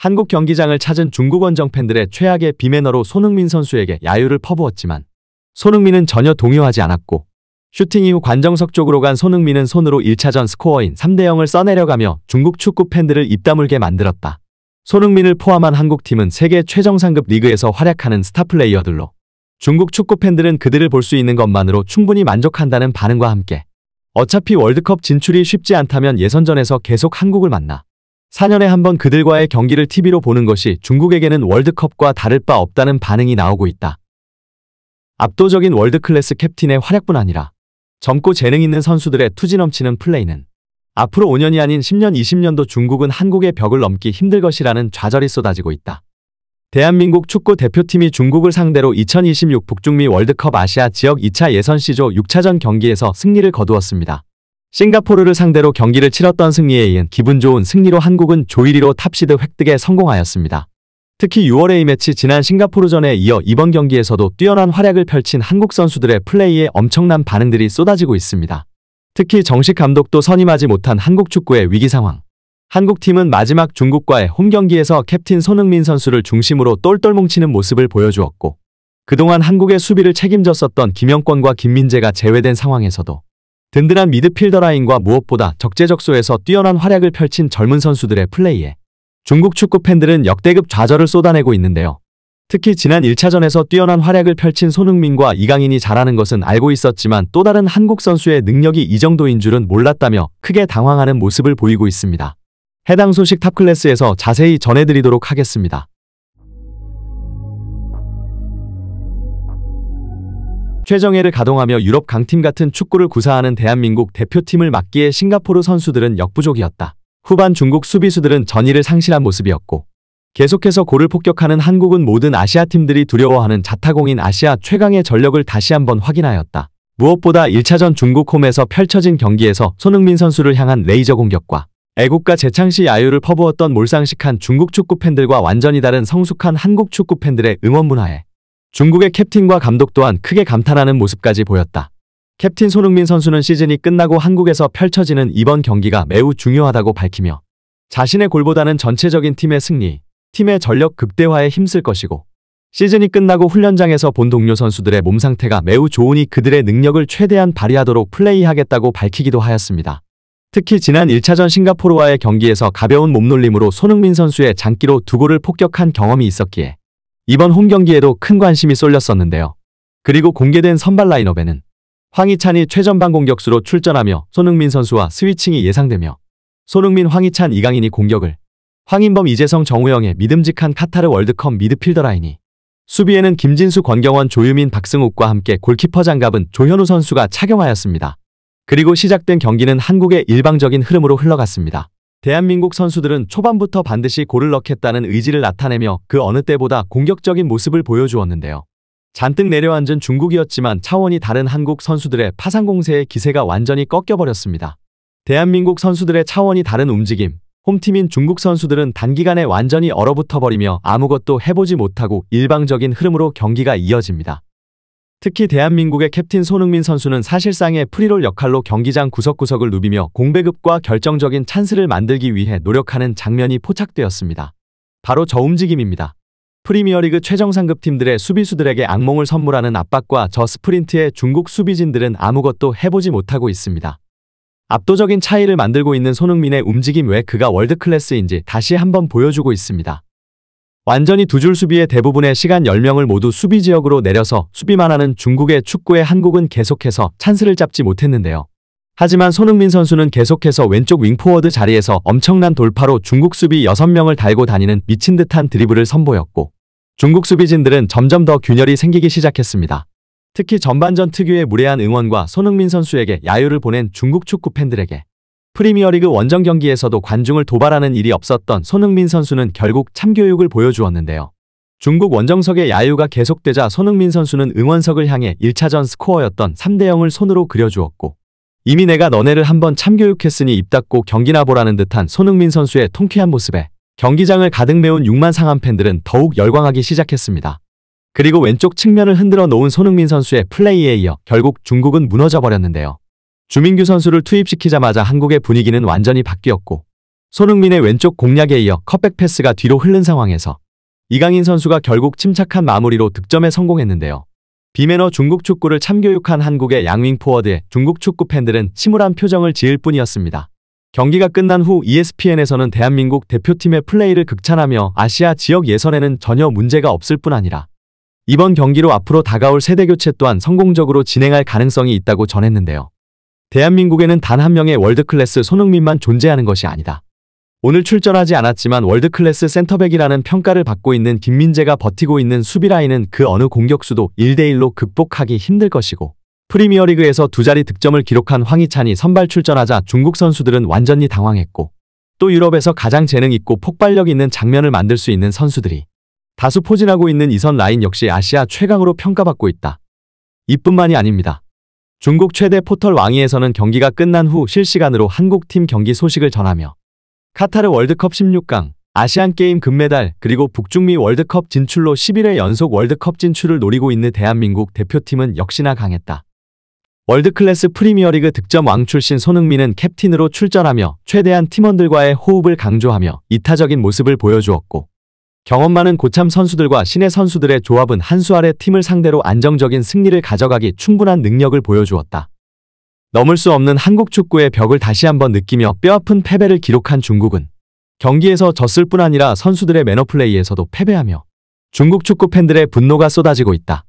한국 경기장을 찾은 중국 원정 팬들의 최악의 비매너로 손흥민 선수에게 야유를 퍼부었지만 손흥민은 전혀 동요하지 않았고 슈팅 이후 관정석 쪽으로 간 손흥민은 손으로 1차전 스코어인 3대0을 써내려가며 중국 축구 팬들을 입다물게 만들었다. 손흥민을 포함한 한국팀은 세계 최정상급 리그에서 활약하는 스타 플레이어들로 중국 축구 팬들은 그들을 볼 수 있는 것만으로 충분히 만족한다는 반응과 함께 어차피 월드컵 진출이 쉽지 않다면 예선전에서 계속 한국을 만나 4년에 한 번 그들과의 경기를 TV로 보는 것이 중국에게는 월드컵과 다를 바 없다는 반응이 나오고 있다. 압도적인 월드클래스 캡틴의 활약뿐 아니라 젊고 재능 있는 선수들의 투지 넘치는 플레이는 앞으로 5년이 아닌 10년, 20년도 중국은 한국의 벽을 넘기 힘들 것이라는 좌절이 쏟아지고 있다. 대한민국 축구 대표팀이 중국을 상대로 2026 북중미 월드컵 아시아 지역 2차 예선 C조 6차전 경기에서 승리를 거두었습니다. 싱가포르를 상대로 경기를 치렀던 승리에 이은 기분 좋은 승리로 한국은 조 1위로 탑시드 획득에 성공하였습니다. 특히 6월 A매치 지난 싱가포르전에 이어 이번 경기에서도 뛰어난 활약을 펼친 한국 선수들의 플레이에 엄청난 반응들이 쏟아지고 있습니다. 특히 정식 감독도 선임하지 못한 한국 축구의 위기 상황. 한국팀은 마지막 중국과의 홈경기에서 캡틴 손흥민 선수를 중심으로 똘똘 뭉치는 모습을 보여주었고 그동안 한국의 수비를 책임졌었던 김영권과 김민재가 제외된 상황에서도 든든한 미드필더 라인과 무엇보다 적재적소에서 뛰어난 활약을 펼친 젊은 선수들의 플레이에 중국 축구 팬들은 역대급 좌절을 쏟아내고 있는데요. 특히 지난 1차전에서 뛰어난 활약을 펼친 손흥민과 이강인이 잘하는 것은 알고 있었지만 또 다른 한국 선수의 능력이 이 정도인 줄은 몰랐다며 크게 당황하는 모습을 보이고 있습니다. 해당 소식 탑클래스에서 자세히 전해드리도록 하겠습니다. 최정예를 가동하며 유럽 강팀 같은 축구를 구사하는 대한민국 대표팀을 맡기에 싱가포르 선수들은 역부족이었다. 후반 중국 수비수들은 전의를 상실한 모습이었고 계속해서 골을 폭격하는 한국은 모든 아시아 팀들이 두려워하는 자타공인 아시아 최강의 전력을 다시 한번 확인하였다. 무엇보다 1차전 중국 홈에서 펼쳐진 경기에서 손흥민 선수를 향한 레이저 공격과 애국가 재창시 야유를 퍼부었던 몰상식한 중국 축구 팬들과 완전히 다른 성숙한 한국 축구 팬들의 응원 문화에 중국의 캡틴과 감독 또한 크게 감탄하는 모습까지 보였다. 캡틴 손흥민 선수는 시즌이 끝나고 한국에서 펼쳐지는 이번 경기가 매우 중요하다고 밝히며 자신의 골보다는 전체적인 팀의 승리, 팀의 전력 극대화에 힘쓸 것이고 시즌이 끝나고 훈련장에서 본 동료 선수들의 몸 상태가 매우 좋으니 그들의 능력을 최대한 발휘하도록 플레이하겠다고 밝히기도 하였습니다. 특히 지난 1차전 싱가포르와의 경기에서 가벼운 몸놀림으로 손흥민 선수의 장기로 2골을 폭격한 경험이 있었기에 이번 홈 경기에도 큰 관심이 쏠렸었는데요. 그리고 공개된 선발 라인업에는 황희찬이 최전방 공격수로 출전하며 손흥민 선수와 스위칭이 예상되며 손흥민, 황희찬, 이강인이 공격을, 황인범, 이재성, 정우영의 믿음직한 카타르 월드컵 미드필더 라인이, 수비에는 김진수, 권경원, 조유민, 박승욱과 함께 골키퍼 장갑은 조현우 선수가 착용하였습니다. 그리고 시작된 경기는 한국의 일방적인 흐름으로 흘러갔습니다. 대한민국 선수들은 초반부터 반드시 골을 넣겠다는 의지를 나타내며 그 어느 때보다 공격적인 모습을 보여주었는데요. 잔뜩 내려앉은 중국이었지만 차원이 다른 한국 선수들의 파상 공세의 기세가 완전히 꺾여버렸습니다. 대한민국 선수들의 차원이 다른 움직임, 홈팀인 중국 선수들은 단기간에 완전히 얼어붙어버리며 아무것도 해보지 못하고 일방적인 흐름으로 경기가 이어집니다. 특히 대한민국의 캡틴 손흥민 선수는 사실상의 프리롤 역할로 경기장 구석구석을 누비며 공배급과 결정적인 찬스를 만들기 위해 노력하는 장면이 포착되었습니다. 바로 저 움직임입니다. 프리미어리그 최정상급 팀들의 수비수들에게 악몽을 선물하는 압박과 저 스프린트에 중국 수비진들은 아무것도 해보지 못하고 있습니다. 압도적인 차이를 만들고 있는 손흥민의 움직임 외 그가 월드클래스인지 다시 한번 보여주고 있습니다. 완전히 두 줄 수비의 대부분의 시간 10명을 모두 수비지역으로 내려서 수비만 하는 중국의 축구에 한국은 계속해서 찬스를 잡지 못했는데요. 하지만 손흥민 선수는 계속해서 왼쪽 윙포워드 자리에서 엄청난 돌파로 중국 수비 6명을 달고 다니는 미친 듯한 드리블을 선보였고 중국 수비진들은 점점 더 균열이 생기기 시작했습니다. 특히 전반전 특유의 무례한 응원과 손흥민 선수에게 야유를 보낸 중국 축구 팬들에게 프리미어리그 원정 경기에서도 관중을 도발하는 일이 없었던 손흥민 선수는 결국 참교육을 보여주었는데요. 중국 원정석의 야유가 계속되자 손흥민 선수는 응원석을 향해 1차전 스코어였던 3대0을 손으로 그려주었고 이미 내가 너네를 한번 참교육했으니 입 닫고 경기나 보라는 듯한 손흥민 선수의 통쾌한 모습에 경기장을 가득 메운 6만 상한 팬들은 더욱 열광하기 시작했습니다. 그리고 왼쪽 측면을 흔들어 놓은 손흥민 선수의 플레이에 이어 결국 중국은 무너져 버렸는데요. 주민규 선수를 투입시키자마자 한국의 분위기는 완전히 바뀌었고 손흥민의 왼쪽 공략에 이어 컷백 패스가 뒤로 흐른 상황에서 이강인 선수가 결국 침착한 마무리로 득점에 성공했는데요. 비매너 중국 축구를 참교육한 한국의 양윙 포워드에 중국 축구 팬들은 침울한 표정을 지을 뿐이었습니다. 경기가 끝난 후 ESPN에서는 대한민국 대표팀의 플레이를 극찬하며 아시아 지역 예선에는 전혀 문제가 없을 뿐 아니라 이번 경기로 앞으로 다가올 세대교체 또한 성공적으로 진행할 가능성이 있다고 전했는데요. 대한민국에는 단 한 명의 월드클래스 손흥민만 존재하는 것이 아니다. 오늘 출전하지 않았지만 월드클래스 센터백이라는 평가를 받고 있는 김민재가 버티고 있는 수비라인은 그 어느 공격수도 1대1로 극복하기 힘들 것이고 프리미어리그에서 두 자리 득점을 기록한 황희찬이 선발 출전하자 중국 선수들은 완전히 당황했고 또 유럽에서 가장 재능 있고 폭발력 있는 장면을 만들 수 있는 선수들이 다수 포진하고 있는 이선 라인 역시 아시아 최강으로 평가받고 있다. 이뿐만이 아닙니다. 중국 최대 포털 왕이에서는 경기가 끝난 후 실시간으로 한국팀 경기 소식을 전하며 카타르 월드컵 16강, 아시안게임 금메달, 그리고 북중미 월드컵 진출로 11회 연속 월드컵 진출을 노리고 있는 대한민국 대표팀은 역시나 강했다. 월드클래스 프리미어리그 득점 왕 출신 손흥민은 캡틴으로 출전하며 최대한 팀원들과의 호흡을 강조하며 이타적인 모습을 보여주었고 경험 많은 고참 선수들과 신예 선수들의 조합은 한 수 아래 팀을 상대로 안정적인 승리를 가져가기 충분한 능력을 보여주었다. 넘을 수 없는 한국 축구의 벽을 다시 한번 느끼며 뼈아픈 패배를 기록한 중국은 경기에서 졌을 뿐 아니라 선수들의 매너플레이에서도 패배하며 중국 축구 팬들의 분노가 쏟아지고 있다.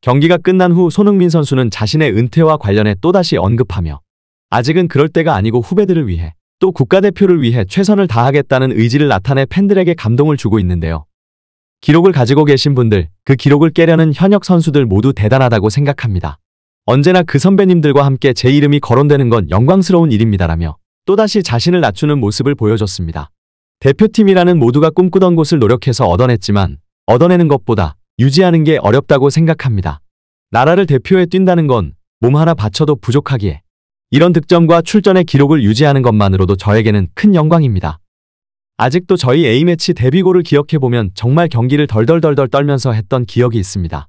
경기가 끝난 후 손흥민 선수는 자신의 은퇴와 관련해 또다시 언급하며 아직은 그럴 때가 아니고 후배들을 위해 또 국가대표를 위해 최선을 다하겠다는 의지를 나타내 팬들에게 감동을 주고 있는데요. 기록을 가지고 계신 분들, 그 기록을 깨려는 현역 선수들 모두 대단하다고 생각합니다. 언제나 그 선배님들과 함께 제 이름이 거론되는 건 영광스러운 일입니다라며 또다시 자신을 낮추는 모습을 보여줬습니다. 대표팀이라는 모두가 꿈꾸던 곳을 노력해서 얻어냈지만 얻어내는 것보다 유지하는 게 어렵다고 생각합니다. 나라를 대표해 뛴다는 건 몸 하나 바쳐도 부족하기에 이런 득점과 출전의 기록을 유지하는 것만으로도 저에게는 큰 영광입니다. 아직도 저희 A매치 데뷔골을 기억해보면 정말 경기를 덜덜덜덜 떨면서 했던 기억이 있습니다.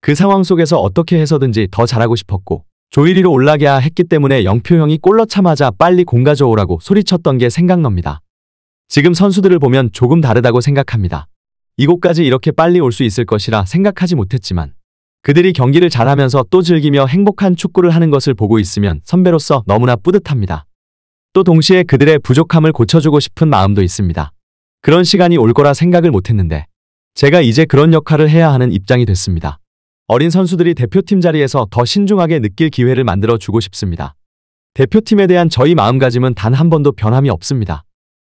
그 상황 속에서 어떻게 해서든지 더 잘하고 싶었고 조일리로 올라가야 했기 때문에 영표 형이 골 넣자마자 빨리 공 가져오라고 소리쳤던 게 생각납니다. 지금 선수들을 보면 조금 다르다고 생각합니다. 이곳까지 이렇게 빨리 올 수 있을 것이라 생각하지 못했지만 그들이 경기를 잘하면서 또 즐기며 행복한 축구를 하는 것을 보고 있으면 선배로서 너무나 뿌듯합니다. 또 동시에 그들의 부족함을 고쳐주고 싶은 마음도 있습니다. 그런 시간이 올 거라 생각을 못했는데 제가 이제 그런 역할을 해야 하는 입장이 됐습니다. 어린 선수들이 대표팀 자리에서 더 신중하게 느낄 기회를 만들어주고 싶습니다. 대표팀에 대한 저희 마음가짐은 단 한 번도 변함이 없습니다.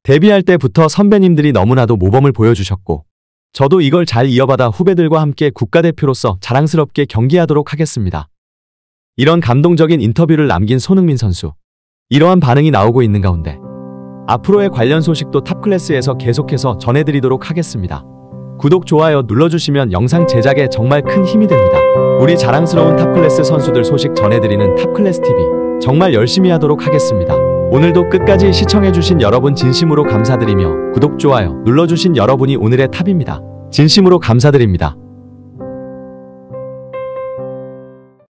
데뷔할 때부터 선배님들이 너무나도 모범을 보여주셨고 저도 이걸 잘 이어받아 후배들과 함께 국가대표로서 자랑스럽게 경기하도록 하겠습니다. 이런 감동적인 인터뷰를 남긴 손흥민 선수. 이러한 반응이 나오고 있는 가운데 앞으로의 관련 소식도 탑클래스에서 계속해서 전해드리도록 하겠습니다. 구독, 좋아요 눌러주시면 영상 제작에 정말 큰 힘이 됩니다. 우리 자랑스러운 탑클래스 선수들 소식 전해드리는 탑클래스TV 정말 열심히 하도록 하겠습니다. 오늘도 끝까지 시청해주신 여러분 진심으로 감사드리며 구독, 좋아요 눌러주신 여러분이 오늘의 탑입니다. 진심으로 감사드립니다.